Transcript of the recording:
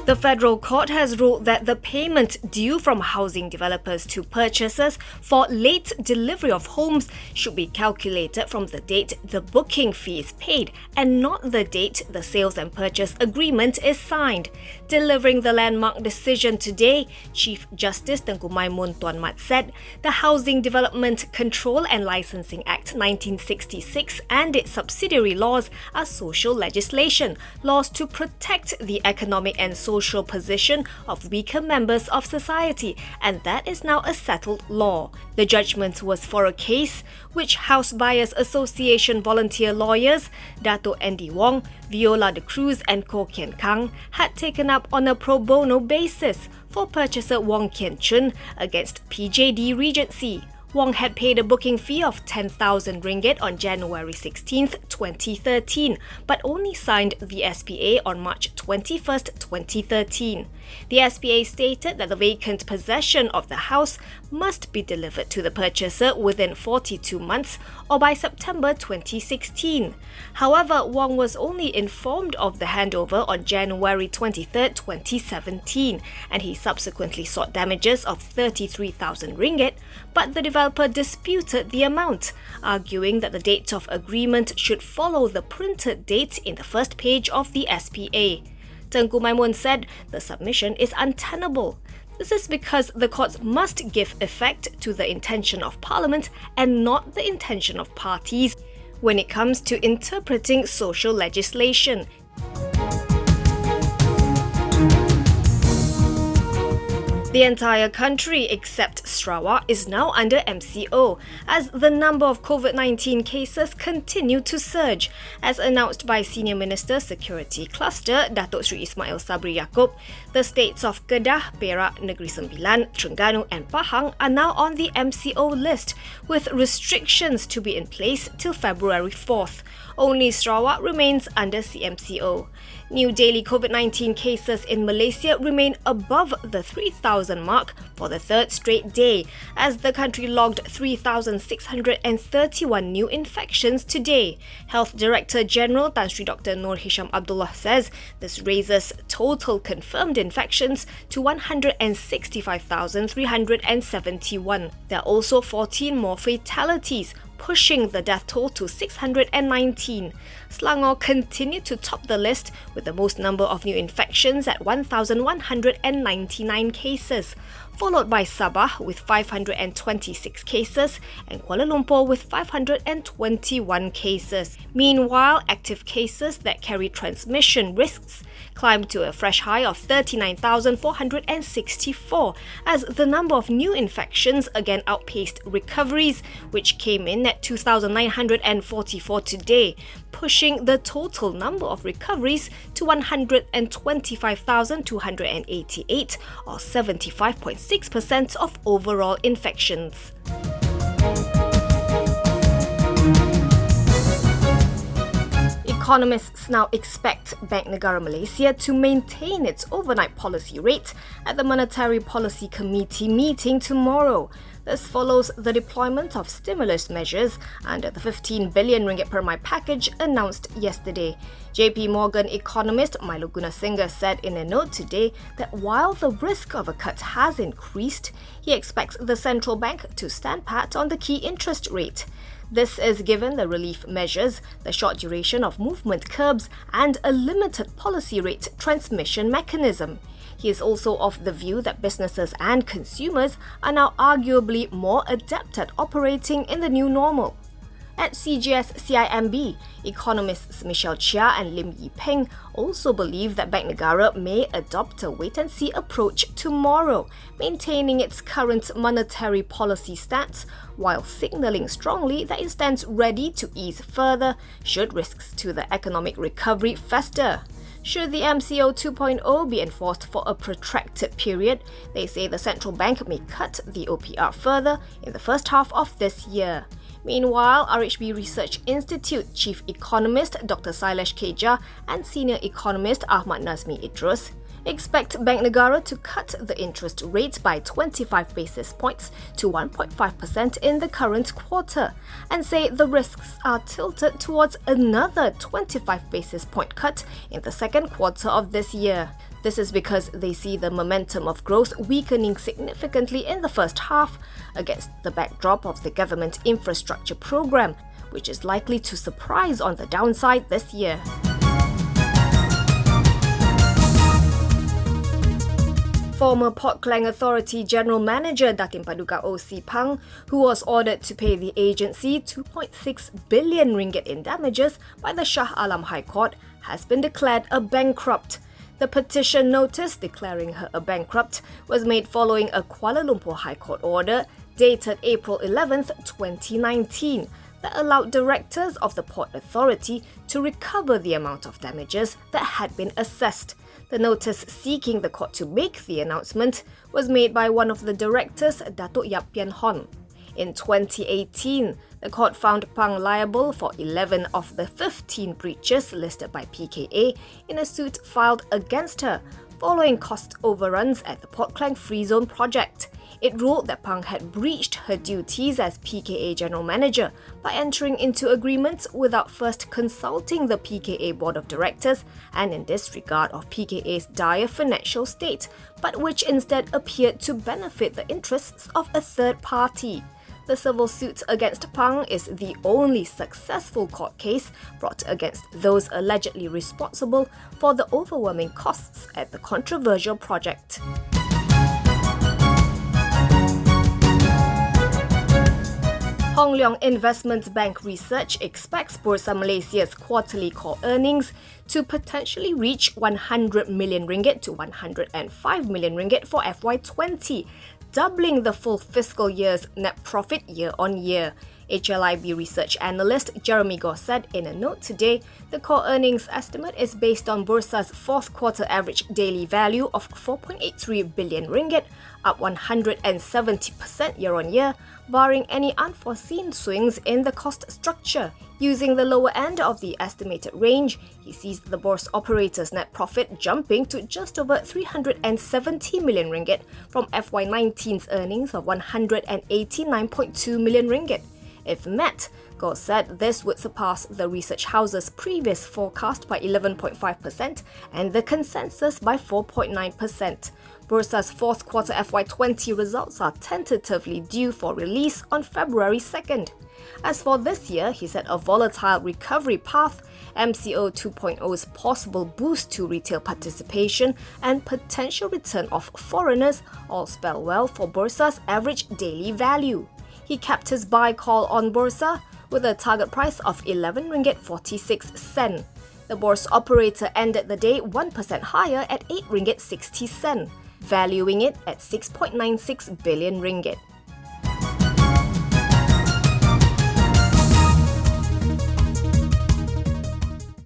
The federal court has ruled that the payment due from housing developers to purchasers for late delivery of homes should be calculated from the date the booking fee is paid and not the date the sales and purchase agreement is signed. Delivering the landmark decision today, Chief Justice Tengku Maimun Tuan Mat said the Housing Development Control and Licensing Act 1966 and its subsidiary laws are social legislation, laws to protect the economic and social position of weaker members of society, and that is now a settled law. The judgment was for a case which House Buyers Association volunteer lawyers Dato' Andy Wong, Viola de Cruz and Koh Kian Kang had taken up on a pro bono basis for purchaser Wong Kian Chun against PJD Regency. Wong had paid a booking fee of 10,000 ringgit on January 16, 2013, but only signed the SPA on March 21, 2013. The SPA stated that the vacant possession of the house must be delivered to the purchaser within 42 months or by September 2016. However, Wong was only informed of the handover on January 23, 2017, and he subsequently sought damages of 33,000 ringgit, but the developer disputed the amount, arguing that the date of agreement should follow the printed date in the first page of the SPA. Tengku Maimun said the submission is untenable. This is because the courts must give effect to the intention of Parliament and not the intention of parties when it comes to interpreting social legislation. The entire country except Sarawak is now under MCO as the number of COVID-19 cases continue to surge. As announced by Senior Minister Security Cluster Datuk Sri Ismail Sabri Yaakob, the states of Kedah, Perak, Negeri Sembilan, Terengganu and Pahang are now on the MCO list with restrictions to be in place till February 4th. Only Sarawak remains under CMCO. New daily COVID-19 cases in Malaysia remain above the 3,000 mark for the third straight day, as the country logged 3,631 new infections today. Health Director General Tan Sri Dr. Noor Hisham Abdullah says this raises total confirmed infections to 165,371. There are also 14 more fatalities, pushing the death toll to 619. Selangor continued to top the list with the most number of new infections at 1,199 cases, followed by Sabah with 526 cases and Kuala Lumpur with 521 cases. Meanwhile, active cases that carry transmission risks climbed to a fresh high of 39,464 as the number of new infections again outpaced recoveries, which came in at 2,944 today, pushing the total number of recoveries to 125,288 or 75.6% of overall infections. Economists now expect Bank Negara Malaysia to maintain its overnight policy rate at the Monetary Policy Committee meeting tomorrow. This follows the deployment of stimulus measures under the 15 billion ringgit per mile package announced yesterday. JP Morgan economist Milo Gunasinghe said in a note today that while the risk of a cut has increased, he expects the central bank to stand pat on the key interest rate. This is given the relief measures, the short duration of movement curbs, and a limited policy rate transmission mechanism. He is also of the view that businesses and consumers are now arguably more adept at operating in the new normal. At CGS-CIMB, economists Michelle Chia and Lim Yi Peng also believe that Bank Negara may adopt a wait-and-see approach tomorrow, maintaining its current monetary policy stance while signalling strongly that it stands ready to ease further should risks to the economic recovery fester. Should the MCO 2.0 be enforced for a protracted period, they say the central bank may cut the OPR further in the first half of this year. Meanwhile, RHB Research Institute Chief Economist Dr. Sailesh Keja and Senior Economist Ahmad Nazmi Idrus expect Bank Negara to cut the interest rate by 25 basis points to 1.5% in the current quarter and say the risks are tilted towards another 25 basis point cut in the second quarter of this year. This is because they see the momentum of growth weakening significantly in the first half against the backdrop of the government infrastructure program, which is likely to surprise on the downside this year. Former Port Klang Authority General Manager Datin Paduka O.C. Pang, who was ordered to pay the agency 2.6 billion ringgit in damages by the Shah Alam High Court, has been declared a bankrupt. The petition notice declaring her a bankrupt was made following a Kuala Lumpur High Court order dated April 11, 2019, that allowed directors of the Port Authority to recover the amount of damages that had been assessed. The notice seeking the court to make the announcement was made by one of the directors, Datuk Yap Pian Hon. In 2018, the court found Pang liable for 11 of the 15 breaches listed by PKA in a suit filed against her, following cost overruns at the Port Klang Free Zone project. It ruled that Pang had breached her duties as PKA General Manager by entering into agreements without first consulting the PKA Board of Directors and in disregard of PKA's dire financial state, but which instead appeared to benefit the interests of a third party. The civil suit against Pang is the only successful court case brought against those allegedly responsible for the overwhelming costs at the controversial project. Hong Leong Investment Bank Research expects Bursa Malaysia's quarterly core earnings to potentially reach 100 million ringgit to 105 million ringgit for FY20, doubling the full fiscal year's net profit year on year. HLIB research analyst Jeremy Goh said in a note today, the core earnings estimate is based on Bursa's fourth quarter average daily value of 4.83 billion ringgit, up 170% year on year, barring any unforeseen swings in the cost structure. Using the lower end of the estimated range, he sees the Bourse operator's net profit jumping to just over 370 million ringgit from FY19's earnings of 189.2 million ringgit. If met, Goh said this would surpass the research house's previous forecast by 11.5% and the consensus by 4.9%. Bursa's fourth quarter FY20 results are tentatively due for release on February 2nd. As for this year, he said a volatile recovery path, MCO 2.0's possible boost to retail participation and potential return of foreigners all spell well for Bursa's average daily value. He kept his buy call on Bursa with a target price of 11 ringgit 46 sen. The Bourse operator ended the day 1% higher at 8 ringgit 60 sen, valuing it at 6.96 billion ringgit.